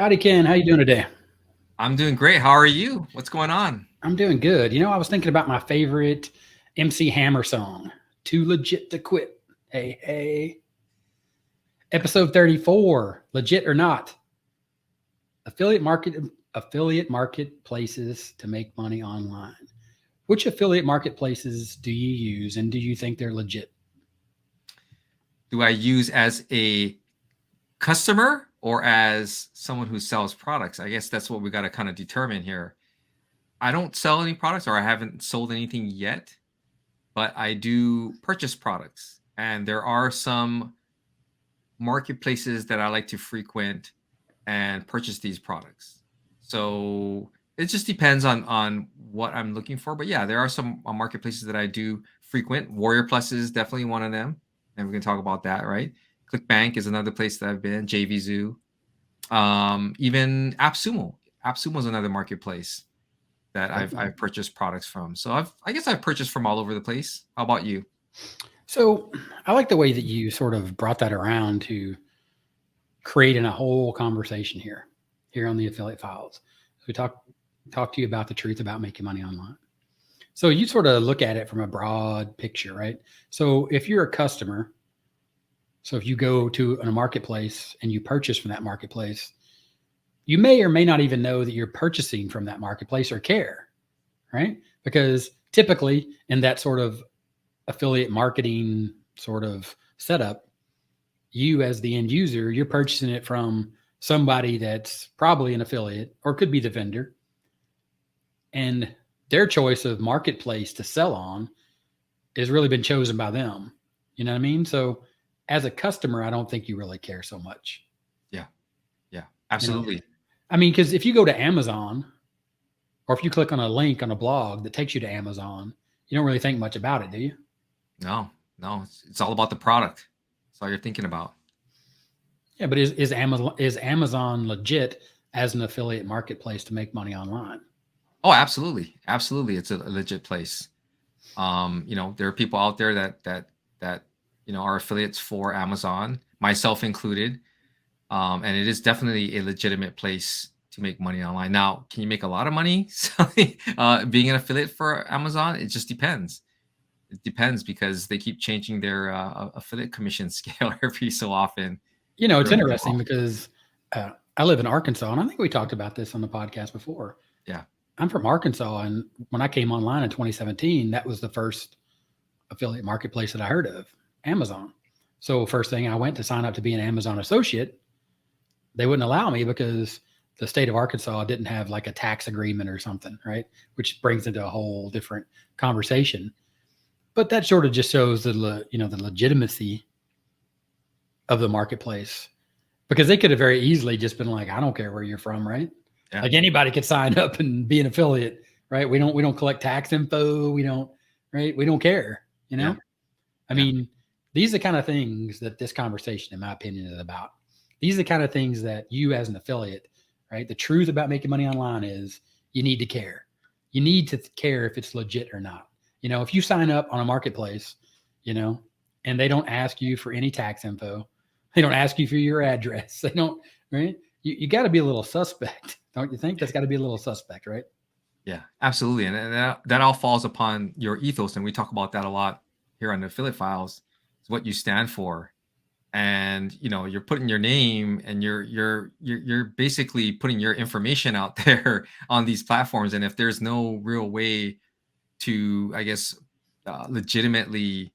Howdy, Ken. How you doing today? I'm doing great. How are you? What's going on? I'm doing good. I was thinking about my favorite MC Hammer song, "Too Legit to Quit." Hey, hey. Episode 34, legit or not? Affiliate market affiliate marketplaces to make money online. Which affiliate marketplaces do you use and do you think they're legit? Do I use as a customer or as someone who sells products? I guess that's what we got to kind of determine here. I don't sell any products or I haven't sold anything yet, but I do purchase products. And there are some marketplaces that I like to frequent and purchase these products. So it just depends on what I'm looking for. But yeah, there are some marketplaces that I do frequent. Warrior Plus is definitely one of them, and we can talk about that, right? ClickBank is another place that I've been. JVZoo, even AppSumo. AppSumo is another marketplace that I've purchased products from. So I guess I've purchased from all over the place. How about you? So I like the way that you sort of brought that around to creating a whole conversation here on the affiliate files. We talk to you about the truth about making money online. So you sort of look at it from a broad picture, right? So if you're a customer, so if you go to a marketplace and you purchase from that marketplace, you may or may not even know that you're purchasing from that marketplace or care, right? Because typically in that sort of affiliate marketing sort of setup, you as the end user, you're purchasing it from somebody that's probably an affiliate or could be the vendor. And their choice of marketplace to sell on has really been chosen by them. You know what I mean? So as a customer, I don't think you really care so much. Yeah, yeah, You know, absolutely. I mean, because if you go to Amazon or if you click on a link on a blog that takes you to Amazon, you don't really think much about it, do you? No, no, it's all about the product. That's all you're thinking about. Yeah, but is Amazon legit as an affiliate marketplace to make money online? Oh, absolutely, absolutely. It's a legit place. There are people out there that are affiliates for Amazon, myself included, and it is definitely a legitimate place to make money online. Now, can you make a lot of money selling, being an affiliate for Amazon? It just depends. It depends because they keep changing their affiliate commission scale every so often. It's interesting because I live in Arkansas, and I think we talked about this on the podcast before. Yeah. I'm from Arkansas, and when I came online in 2017, that was the first affiliate marketplace that I heard of, Amazon. So first thing I went to sign up to be an Amazon associate, they wouldn't allow me because the state of Arkansas didn't have like a tax agreement or something, right? Which brings into a whole different conversation. But that sort of just shows the legitimacy of the marketplace because they could have very easily just been like, I don't care where you're from, right? Yeah. Like anybody could sign up and be an affiliate, right? We don't collect tax info. We don't, right? We don't care, you know? Yeah. I Yeah. mean, these are the kind of things that this conversation, in my opinion, is about. These are the kind of things that you as an affiliate, right? The truth about making money online is you need to care. You need to care if it's legit or not. If you sign up on a marketplace, you know, and they don't ask you for any tax info, they don't ask you for your address. They don't, right? You got to be a little suspect, don't you think? That's got to be a little suspect, right? Yeah, absolutely. And that all falls upon your ethos. And we talk about that a lot here on the affiliate files. It's what you stand for. And you're putting your name and you're basically putting your information out there on these platforms. And if there's no real way to, I guess, legitimately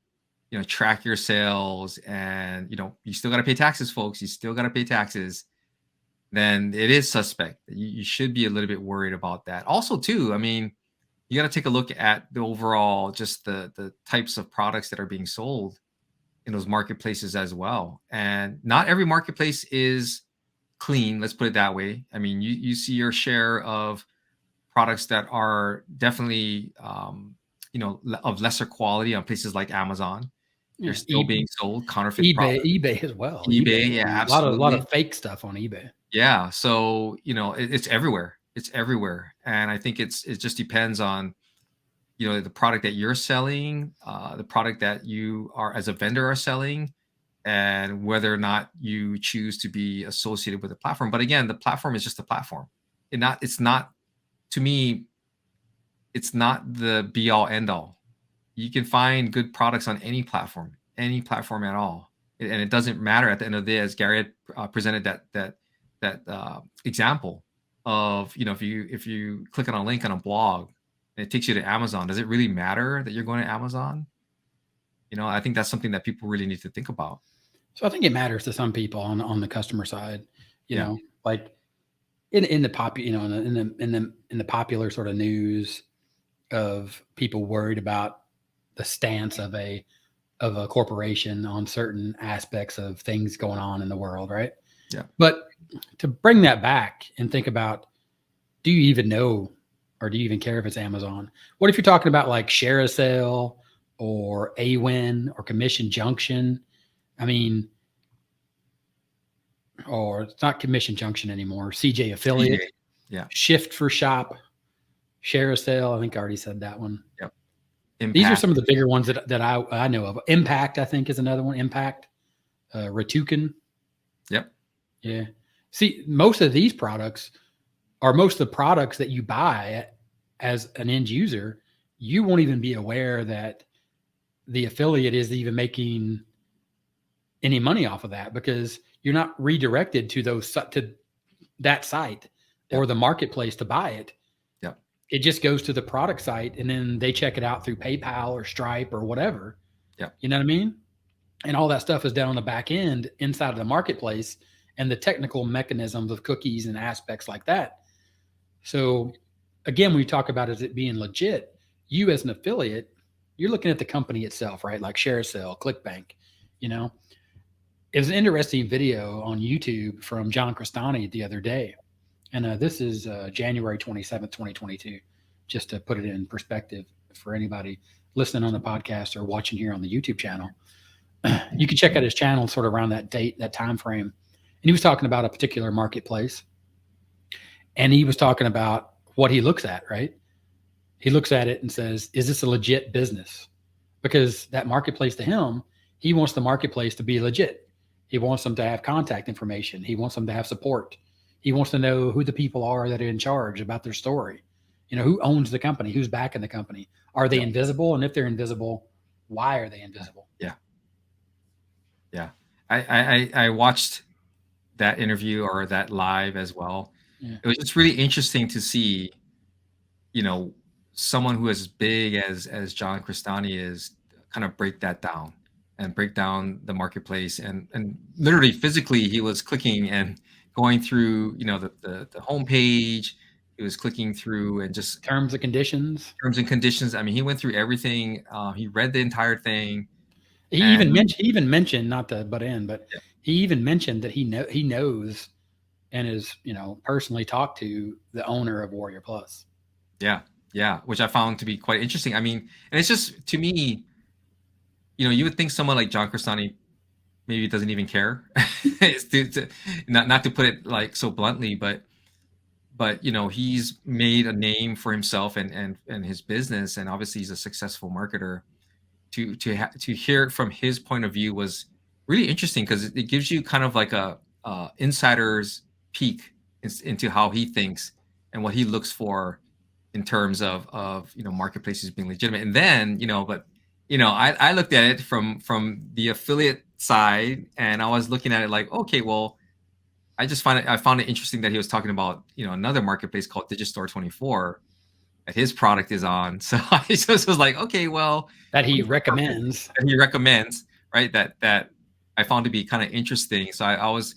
track your sales, and you still got to pay taxes, folks, you still got to pay taxes, then it is suspect. You should be a little bit worried about that. Also, too, I mean, you got to take a look at the overall, just the types of products that are being sold in those marketplaces as well. And not every marketplace is clean. Let's put it that way. I mean, you see your share of products that are definitely, of lesser quality on places like Amazon. They're Yeah. still being sold counterfeit products. eBay as well. eBay, eBay, yeah, a lot absolutely. of fake stuff on eBay. Yeah, so it's everywhere. It's everywhere, and I think it just depends on the product that you're selling, the product that you are as a vendor are selling, and whether or not you choose to be associated with the platform. But again, the platform is just a platform. It's not, to me, it's not the be all end all. You can find good products on any platform at all, and it doesn't matter at the end of the day. As Gary had presented that example of, if you click on a link on a blog and it takes you to Amazon, does it really matter that you're going to Amazon? I think that's something that people really need to think about. So I think it matters to some people on the customer side, Yeah. like in the popular sort of news of people worried about the stance of a corporation on certain aspects of things going on in the world, right? Yeah. But to bring that back and think about, do you even know, or do you even care if it's Amazon? What if you're talking about like Share a Sale or AWin or Commission Junction? I mean, or it's not Commission Junction anymore. CJ Affiliate, Yeah. Shift for Shop, Share a Sale. I think I already said that one. Yep. Impact. These are some of the bigger ones that I know of. Impact, I think, is another one. Impact, Ratukin. Yep. Yeah. See, most of these products, or most of the products that you buy as an end user, you won't even be aware that the affiliate is even making any money off of that, because you're not redirected to that site or the marketplace to buy it. Yeah. It just goes to the product site, and then they check it out through PayPal or Stripe or whatever. Yeah. You know what I mean? And all that stuff is done on the back end inside of the marketplace and the technical mechanisms of cookies and aspects like that. So again, when we talk about it being legit, you as an affiliate, you're looking at the company itself, right? Like ShareSell, ClickBank. It was an interesting video on YouTube from John Crestani the other day. And this is January 27th, 2022, just to put it in perspective for anybody listening on the podcast or watching here on the YouTube channel. You can check out his channel sort of around that date, that time frame. And he was talking about a particular marketplace. And he was talking about what he looks at, right? He looks at it and says, is this a legit business? Because that marketplace, to him, he wants the marketplace to be legit. He wants them to have contact information. He wants them to have support. He wants to know who the people are that are in charge, about their story. Who owns the company, who's backing the company. Are they invisible? And if they're invisible, why are they invisible? Yeah. Yeah. I watched that interview or that live as well. Yeah. It was just really interesting to see, someone who is as big as John Crestani is, kind of break that down and break down the marketplace, and literally physically he was clicking and going through, the homepage. He was clicking through and just terms and conditions. I mean, he went through everything. He read the entire thing. He even mentioned, not to butt in, but he even mentioned that he knows and is, personally talked to the owner of Warrior Plus. Yeah. Yeah. Which I found to be quite interesting. I mean, and it's just, to me, you would think someone like John Crestani maybe doesn't even care. Not to put it like so bluntly, but he's made a name for himself and his business, and obviously he's a successful marketer. To hear it from his point of view was really interesting, because it gives you kind of like a insider's peek into how he thinks and what he looks for in terms of marketplaces being legitimate. And then I looked at it from the affiliate side, and I was looking at it like, okay, well, I found it interesting that he was talking about another marketplace called Digistore 24 that his product is on. So I just was like, okay, well, that he recommends, right? That I found to be kind of interesting. So I was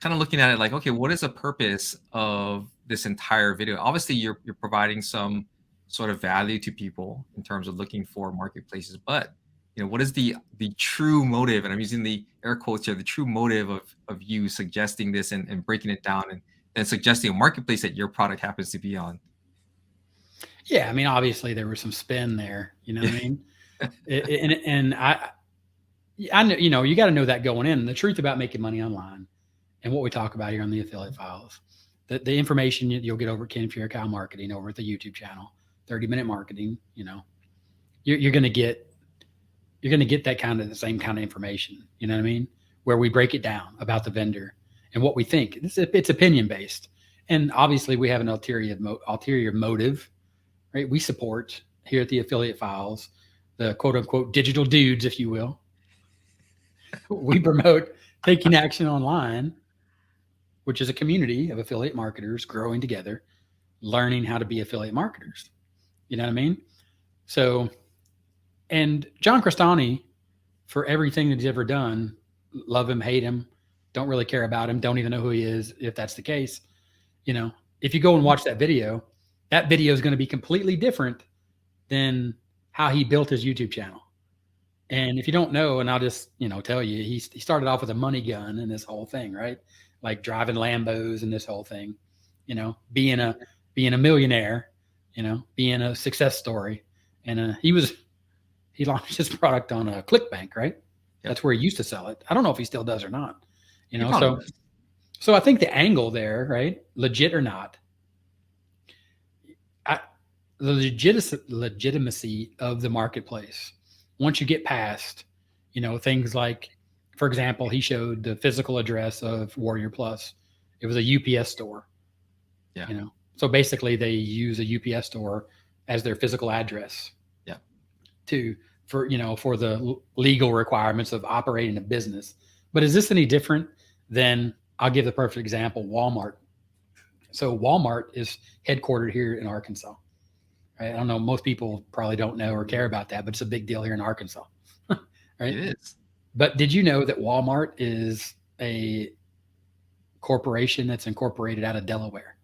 kind of looking at it like, okay, what is the purpose of this entire video? Obviously, you're providing some sort of value to people in terms of looking for marketplaces, but what is the true motive? And I'm using the air quotes here, the true motive of you suggesting this and breaking it down and suggesting a marketplace that your product happens to be on. Yeah, I mean, obviously there was some spin there. You know what I mean? And I know, you got to know that going in. The truth about making money online, and what we talk about here on the Affiliate Files, the information you'll get over at Furukawa Marketing over at the YouTube channel, 30-minute marketing. You're going to get that kind of the same kind of information. You know what I mean? where we break it down about the vendor and what we think. It's opinion based, and obviously we have an ulterior motive, right? We support here at the Affiliate Files the quote unquote digital dudes, if you will. We promote taking action online, which is a community of affiliate marketers growing together, learning how to be affiliate marketers. You know what I mean? So, and John Crestani, for everything that he's ever done, love him, hate him, don't really care about him, don't even know who he is, if that's the case. You know, if you go and watch that video is going to be completely different than how he built his YouTube channel. And if you don't know, and I'll just, tell you, he started off with a money gun and this whole thing, right? Like driving Lambos and this whole thing, being a millionaire, being a success story. And he launched his product on a ClickBank, right? Yep. That's where he used to sell it. I don't know if he still does or not, so I think the angle there, right? Legit or not, the legitimacy of the marketplace. Once you get past, things like, for example, he showed the physical address of Warrior Plus. It was a UPS store. Yeah. So basically they use a UPS store as their physical address. Yeah. For the legal requirements of operating a business. But is this any different than, I'll give the perfect example, Walmart. So Walmart is headquartered here in Arkansas. Right? I don't know. Most people probably don't know or care about that, but it's a big deal here in Arkansas. Right? It is. But did you know that Walmart is a corporation that's incorporated out of Delaware?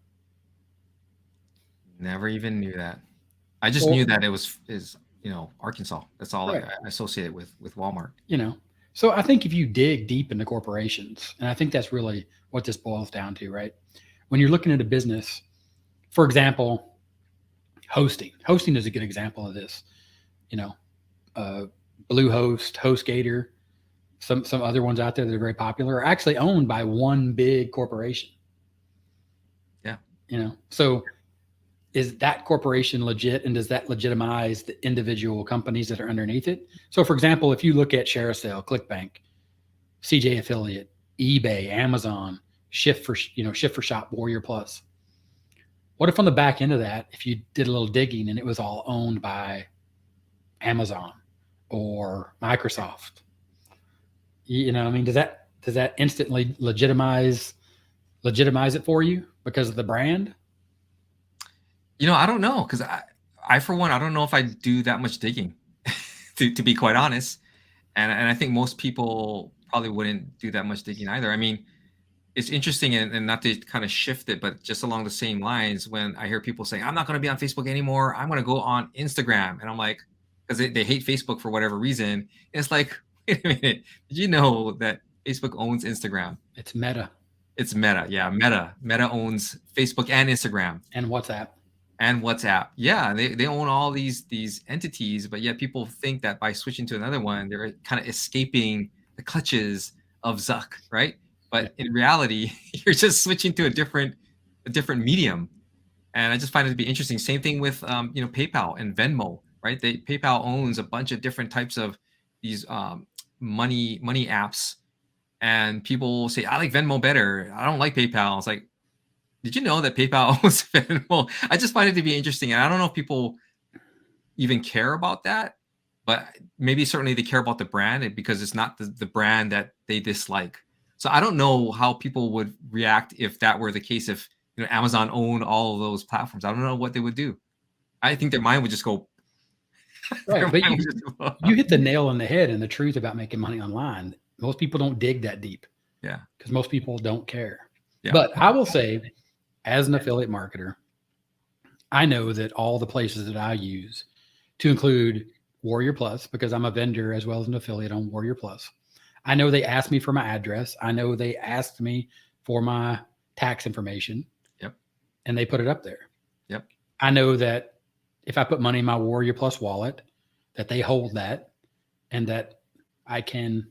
Never even knew that. I just knew that it is Arkansas. That's all right. I associate with Walmart. So I think if you dig deep into corporations, and I think that's really what this boils down to, right? When you're looking at a business, for example, hosting is a good example of this. Bluehost, HostGator, some other ones out there that are very popular are actually owned by one big corporation. Yeah. So is that corporation legit, and does that legitimize the individual companies that are underneath it? So for example, if you look at ShareASale, ClickBank, CJ Affiliate, eBay, Amazon, Shift for Shop, Warrior Plus. What if on the back end of that, if you did a little digging and it was all owned by Amazon or Microsoft? Does that instantly legitimize it for you because of the brand? I don't know, because I for one, I don't know if I do that much digging, to be quite honest, and I think most people probably wouldn't do that much digging either. I mean, it's interesting, and not to kind of shift it, but just along the same lines, when I hear people saying, "I'm not going to be on Facebook anymore. I'm going to go on Instagram," and I'm like, because they hate Facebook for whatever reason. And it's like, wait a minute, did you know that Facebook owns Instagram? It's Meta. It's Meta, yeah. Meta owns Facebook and Instagram and WhatsApp. Yeah, they own all these entities, but yet people think that by switching to another one, they're kind of escaping the clutches of Zuck, right? But in reality, you're just switching to a different medium. And I just find it to be interesting. Same thing with PayPal and Venmo, right? PayPal owns a bunch of different types of these money apps, and people say, "I like Venmo better. I don't like PayPal." It's like, did you know that PayPal owns Venmo? I just find it to be interesting, and I don't know if people even care about that, but maybe certainly they care about the brand, because it's not the brand that they dislike. So I don't know how people would react if that were the case. If Amazon owned all of those platforms, I don't know what they would do. I think their mind would just go. Right, but you hit the nail on the head and the truth about making money online. Most people don't dig that deep. Yeah, because most people don't care. Yeah. But I will say, as an affiliate marketer, I know that all the places that I use, to include Warrior Plus, because I'm a vendor as well as an affiliate on Warrior Plus, I know they asked me for my address. I know they asked me for my tax information. Yep. And they put it up there. Yep. I know that if I put money in my Warrior Plus wallet, that they hold that, and that I can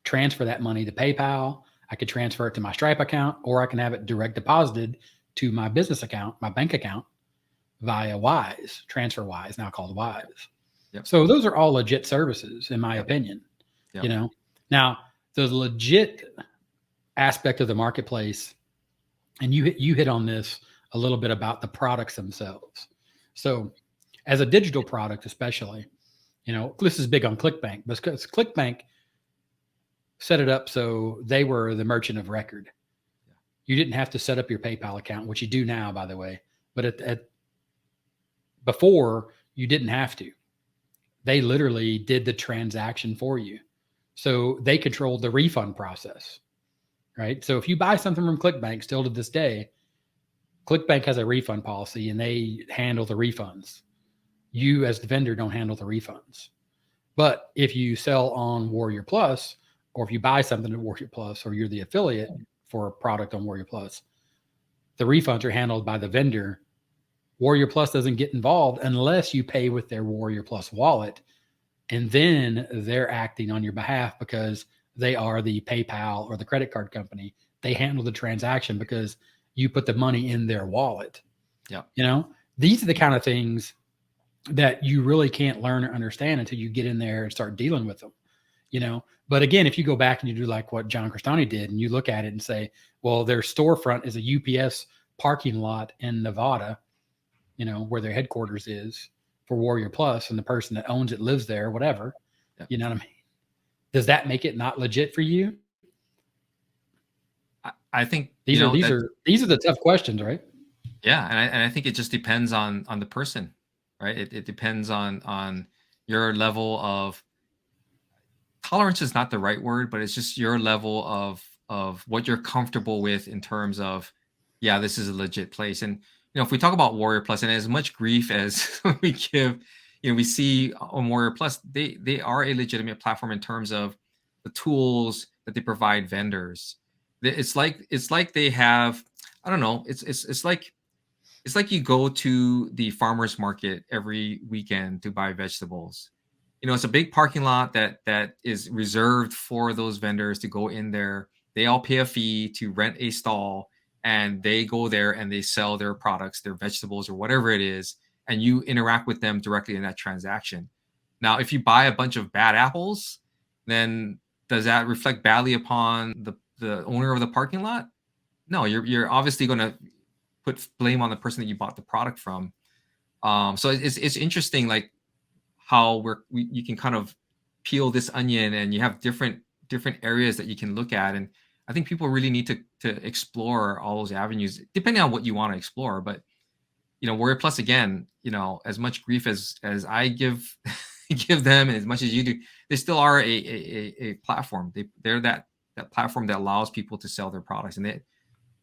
transfer that money to PayPal. I could transfer it to my Stripe account, or I can have it direct deposited to my business account, my bank account, via Wise, TransferWise, now called Wise. Yep. So those are all legit services, in my opinion. Yep. Now, the legit aspect of the marketplace, and you hit on this a little bit about the products themselves. So as a digital product, especially, this is big on ClickBank, because ClickBank set it up so they were the merchant of record. You didn't have to set up your PayPal account, which you do now, by the way. But before, you didn't have to. They literally did the transaction for you. So they controlled the refund process, right? So if you buy something from ClickBank, still to this day, ClickBank has a refund policy and they handle the refunds. You as the vendor don't handle the refunds. But if you sell on Warrior Plus, or if you buy something at Warrior Plus, or you're the affiliate for a product on Warrior Plus, the refunds are handled by the vendor. Warrior Plus doesn't get involved unless you pay with their Warrior Plus wallet. And then they're acting on your behalf because they are the PayPal or the credit card company. They handle the transaction because you put the money in their wallet. Yeah. These are the kind of things that you really can't learn or understand until you get in there and start dealing with them. But again, if you go back and you do like what John Crestani did and you look at it and say, well, their storefront is a UPS parking lot in Nevada, where their headquarters is for Warrior Plus, and the person that owns it lives there, whatever. Yeah. You know what I mean? Does that make it not legit for you? I think these are the tough questions, right? Yeah. And I think it just depends on the person, right? It depends on your level of tolerance is not the right word, but it's just your level of what you're comfortable with in terms of, yeah, this is a legit place. And, if we talk about Warrior Plus, and as much grief as we give, we see on Warrior Plus, they are a legitimate platform in terms of the tools that they provide vendors. It's like they have, I don't know, it's like you go to the farmer's market every weekend to buy vegetables. It's a big parking lot that is reserved for those vendors to go in there. They all pay a fee to rent a stall, and they go there and they sell their products, their vegetables or whatever it is, and you interact with them directly in that transaction. Now, if you buy a bunch of bad apples, then does that reflect badly upon the owner of the parking lot? No, you're obviously going to put blame on the person that you bought the product from. So it's interesting, like how you can kind of peel this onion, and you have different areas that you can look at. And I think people really need to explore all those avenues, depending on what you want to explore. But Warrior Plus, again, as much grief as I give give them, and as much as you do, they still are a platform. They're that platform that allows people to sell their products,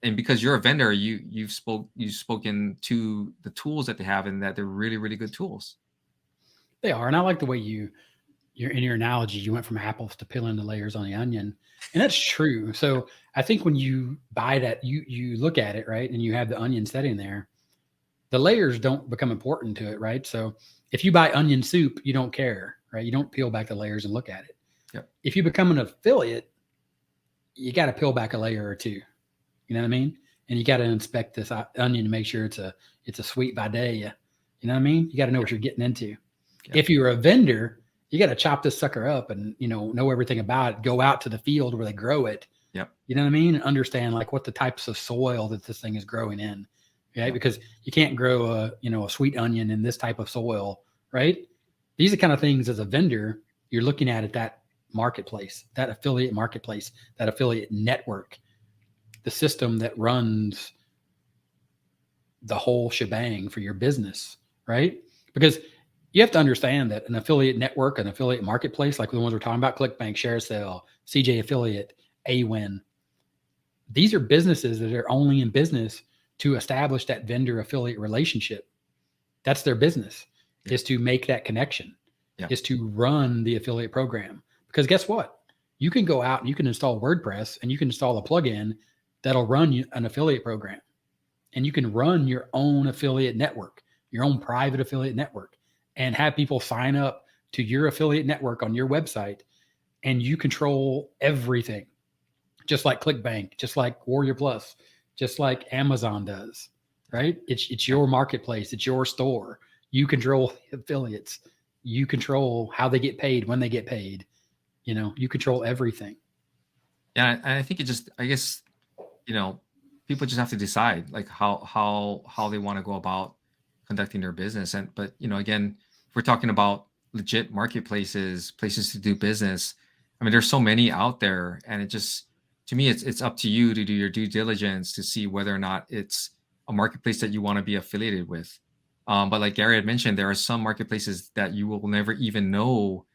and because you're a vendor, you've spoken to the tools that they have, and that they're really, really good tools. They are. And I like the way you're in your analogy, you went from apples to peeling the layers on the onion. And that's true. So I think when you buy that, you look at it, right? And you have the onion sitting there, the layers don't become important to it, right? So if you buy onion soup, you don't care, right? You don't peel back the layers and look at it. Yep. If you become an affiliate, you got to peel back a layer or two. You know what I mean? And you got to inspect this onion to make sure it's a sweet vidalia. You know what I mean? You got to know what you're getting into. Yep. If you're a vendor, you got to chop this sucker up and, know everything about it. Go out to the field where they grow it. Yep. You know what I mean? And understand like what the types of soil that this thing is growing in. Right? Yep. Because you can't grow a sweet onion in this type of soil, right? These are kind of things as a vendor, you're looking at that marketplace, that affiliate marketplace, that affiliate network, the system that runs the whole shebang for your business, right? Because you have to understand that an affiliate network, an affiliate marketplace, like the ones we're talking about, ClickBank, ShareSale, CJ Affiliate, AWin, these are businesses that are only in business to establish that vendor affiliate relationship. That's their business, is to make that connection, is to run the affiliate program. Because guess what? You can go out and you can install WordPress and you can install a plugin that'll run an affiliate program. And you can run your own affiliate network, your own private affiliate network, and have people sign up to your affiliate network on your website, and you control everything, just like ClickBank, just like Warrior Plus, just like Amazon does, right? It's your marketplace. It's your store. You control affiliates. You control how they get paid, when they get paid. You control everything. Yeah, I think I guess, people just have to decide like how they want to go about conducting their business. But again, if we're talking about legit marketplaces, places to do business, I mean, there's so many out there, and it just, to me, it's up to you to do your due diligence to see whether or not it's a marketplace that you want to be affiliated with. But like Gary had mentioned, there are some marketplaces that you will never even know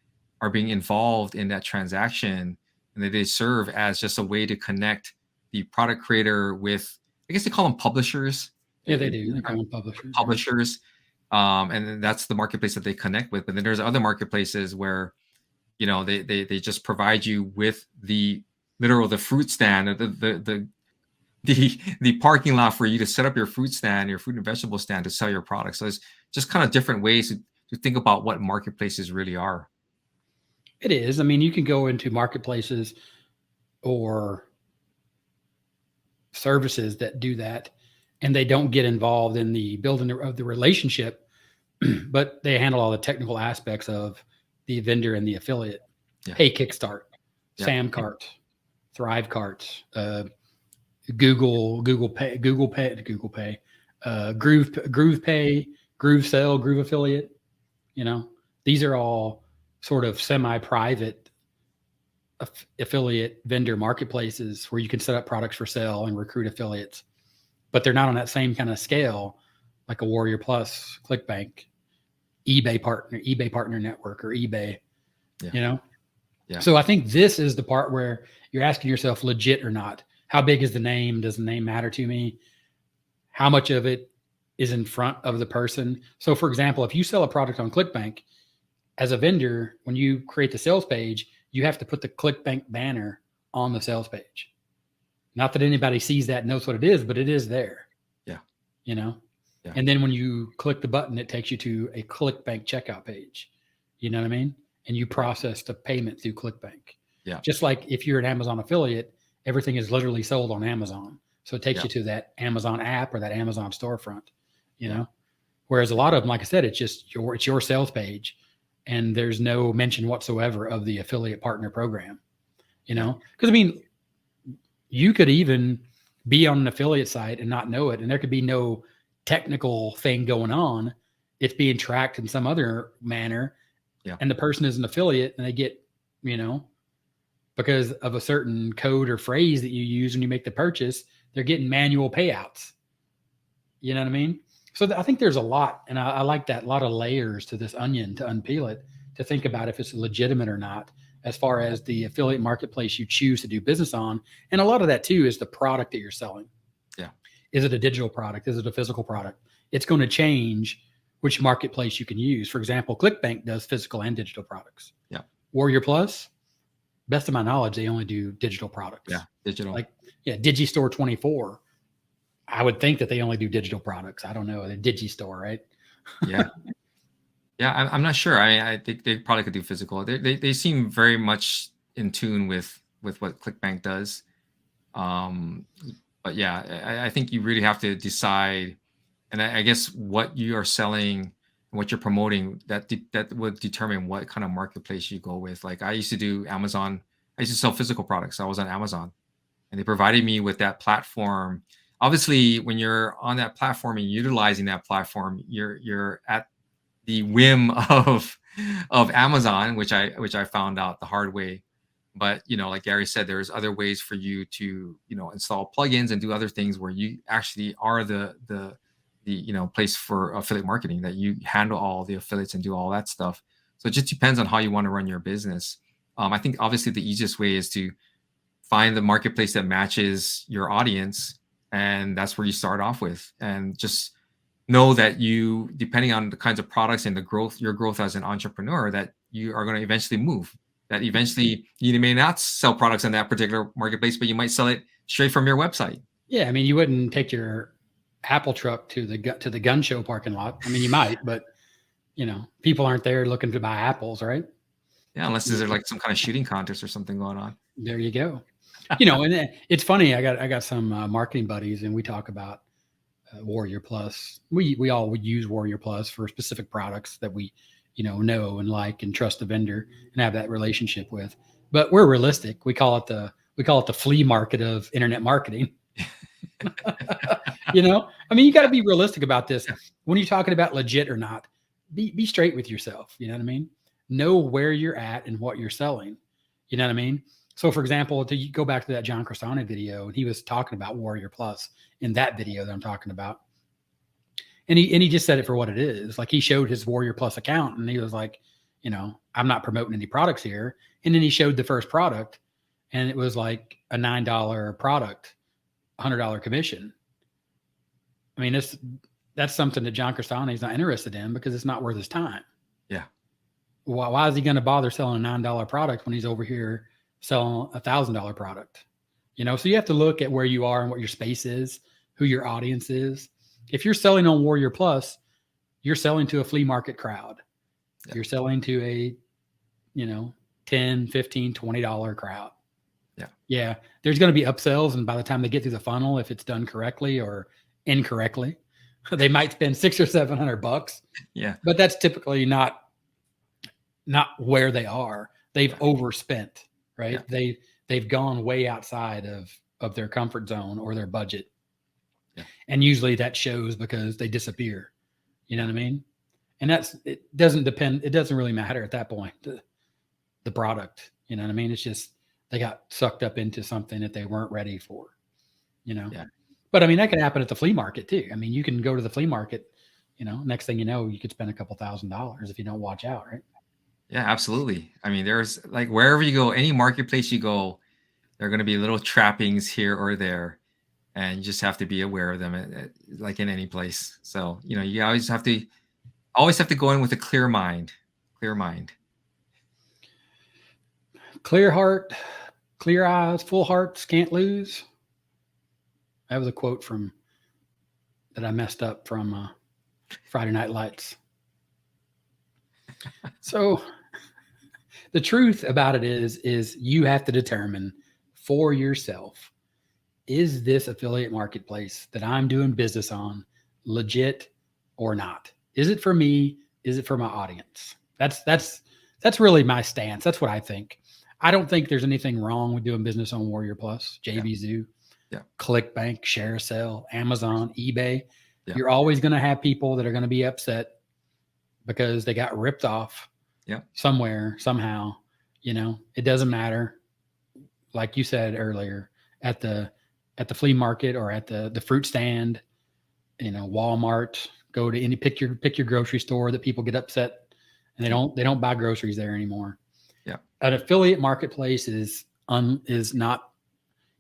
are being involved in that transaction, and that they serve as just a way to connect the product creator with, I guess they call them publishers. Yeah, they do. They call them publishers. Right? Publishers. And then that's the marketplace that they connect with. But then there's other marketplaces where, they just provide you with the fruit stand, or the parking lot for you to set up your fruit stand, your fruit and vegetable stand to sell your products. So it's just kind of different ways to think about what marketplaces really are. It is. I mean, you can go into marketplaces or services that do that, and they don't get involved in the building of the relationship, but they handle all the technical aspects of the vendor and the affiliate. Yeah. Hey, Kickstart, Yeah. Samcart, Thrivecart, Google Pay, Groove Pay, Groove Sell, Groove Affiliate. These are all sort of semi-private affiliate vendor marketplaces where you can set up products for sale and recruit affiliates, but they're not on that same kind of scale like a Warrior Plus, ClickBank, eBay Partner Network, or eBay. Yeah. So I think this is the part where you're asking yourself, legit or not. How big is the name? Does the name matter to me? How much of it is in front of the person? So for example, if you sell a product on ClickBank, as a vendor, when you create the sales page, you have to put the ClickBank banner on the sales page. Not that anybody sees that and knows what it is, but it is there. Yeah. Yeah. Yeah. And then when you click the button, it takes you to a ClickBank checkout page. You know what I mean? And you process the payment through ClickBank. Yeah. Just like if you're an Amazon affiliate, everything is literally sold on Amazon. So it takes you to that Amazon app or that Amazon storefront, Whereas a lot of them, like I said, it's just your sales page, and there's no mention whatsoever of the affiliate partner program, because I mean, you could even be on an affiliate site and not know it, and there could be no technical thing going on. It's being tracked in some other manner. Yeah. And the person is an affiliate, and they get, because of a certain code or phrase that you use when you make the purchase, they're getting manual payouts. You know what I mean? So I think there's a lot, and I like that, a lot of layers to this onion to unpeel it, to think about if it's legitimate or not, as far as the affiliate marketplace you choose to do business on. And a lot of that too is the product that you're selling. Yeah. Is it a digital product? Is it a physical product? It's going to change which marketplace you can use. For example, ClickBank does physical and digital products. Yeah. Warrior Plus, best of my knowledge, they only do digital products. Yeah. Digital. Digistore 24. I would think that they only do digital products. I don't know. The Digistore, right? Yeah. Yeah. I'm not sure. I think they probably could do physical. They seem very much in tune with what ClickBank does. But yeah, I think you really have to decide, and I guess what you are selling and what you're promoting, that would determine what kind of marketplace you go with. Like I used to do Amazon. I used to sell physical products. I was on Amazon, and they provided me with that platform. Obviously, when you're on that platform and utilizing that platform, you're at the whim of Amazon, which I found out the hard way. But like Gary said, there's other ways for you to install plugins and do other things where you actually are the place for affiliate marketing, that you handle all the affiliates and do all that stuff. So it just depends on how you want to run your business. I think obviously the easiest way is to find the marketplace that matches your audience, and that's where you start off with. And just know that you, depending on the kinds of products and your growth as an entrepreneur, that you are going to eventually move. That eventually you may not sell products on that particular marketplace, but you might sell it straight from your website. Yeah, I mean, you wouldn't take your Apple truck to the gun show parking lot. I mean, you might, but people aren't there looking to buy apples, right? Yeah, unless there's like some kind of shooting contest or something going on. There you go. And it's funny. I got some marketing buddies, and we talk about Warrior Plus. We all would use Warrior Plus for specific products that we know and like and trust the vendor and have that relationship with. But we're realistic. We call it the We call it the flea market of internet marketing. You know, I mean, you got to be realistic about this. When you're talking about legit or not, be straight with yourself. You know what I mean? Know where you're at and what you're selling. You know what I mean? So, for example, to go back to that John Crestani video, and he was talking about Warrior Plus in that video that I'm talking about, and he just said it for what it is. Like, he showed his Warrior Plus account, and he was like, you know, I'm not promoting any products here. And then he showed the first product, and it was like a $9 product, $100 commission. I mean, that's something that John Crestani is not interested in because it's not worth his time. Yeah. Why is he going to bother selling a $9 product when he's over here selling a $1,000 product? You know, so you have to look at where you are and what your space is, who your audience is. If you're selling on Warrior Plus, you're selling to a flea market crowd. Yeah. You're selling to a, you know, $10, $15, $20 crowd. Yeah. Yeah. There's going to be upsells. And by the time they get through the funnel, if it's done correctly or incorrectly, they might spend $600 or $700. Yeah. But that's typically not where they are. They've overspent, right? Yeah. They've gone way outside of their comfort zone or their budget. Yeah. And usually that shows because they disappear. You know what I mean? And it doesn't really matter at that point, the product. You know what I mean? It's just they got sucked up into something that they weren't ready for, you know? Yeah. But I mean, that can happen at the flea market too. I mean, you can go to the flea market, you know, next thing you know, you could spend a couple $1,000s if you don't watch out, right? Yeah, absolutely. I mean, there's like wherever you go, any marketplace you go, there are going to be little trappings here or there, and you just have to be aware of them, like in any place. So, you know, you always have to go in with a clear mind. Clear heart, clear eyes, full hearts can't lose. That was a quote that I messed up from Friday Night Lights. So the truth about it is you have to determine for yourself, is this affiliate marketplace that I'm doing business on legit or not? Is it for me? Is it for my audience? That's really my stance. That's what I think. I don't think there's anything wrong with doing business on Warrior Plus, JVZoo, ClickBank, ShareSell, Amazon, eBay. Yeah. You're always going to have people that are going to be upset because they got ripped off somewhere, somehow. You know, it doesn't matter. Like you said earlier, at the flea market or at the fruit stand, you know, Walmart, go to pick your grocery store that people get upset and they don't buy groceries there anymore. Yeah. An affiliate marketplace is not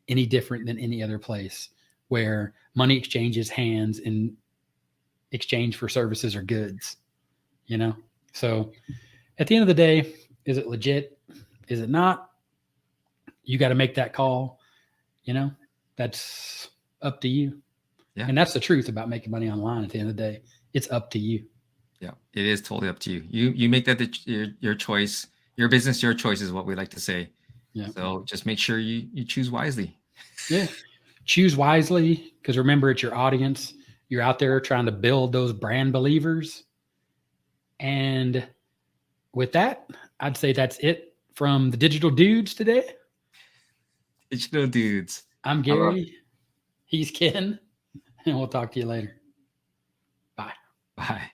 any different than any other place where money exchanges hands in exchange for services or goods, you know? So at the end of the day, is it legit? Is it not? You got to make that call, you know? That's up to you. Yeah. And that's the truth about making money online at the end of the day. It's up to you. Yeah, it is totally up to you. You make that your choice. Your business, your choice is what we like to say. Yeah. So just make sure you choose wisely. Yeah. Choose wisely, because remember, it's your audience. You're out there trying to build those brand believers. And with that, I'd say that's it from the Digital Dudes today. Digital Dudes. I'm Gary. He's Ken. And we'll talk to you later. Bye. Bye.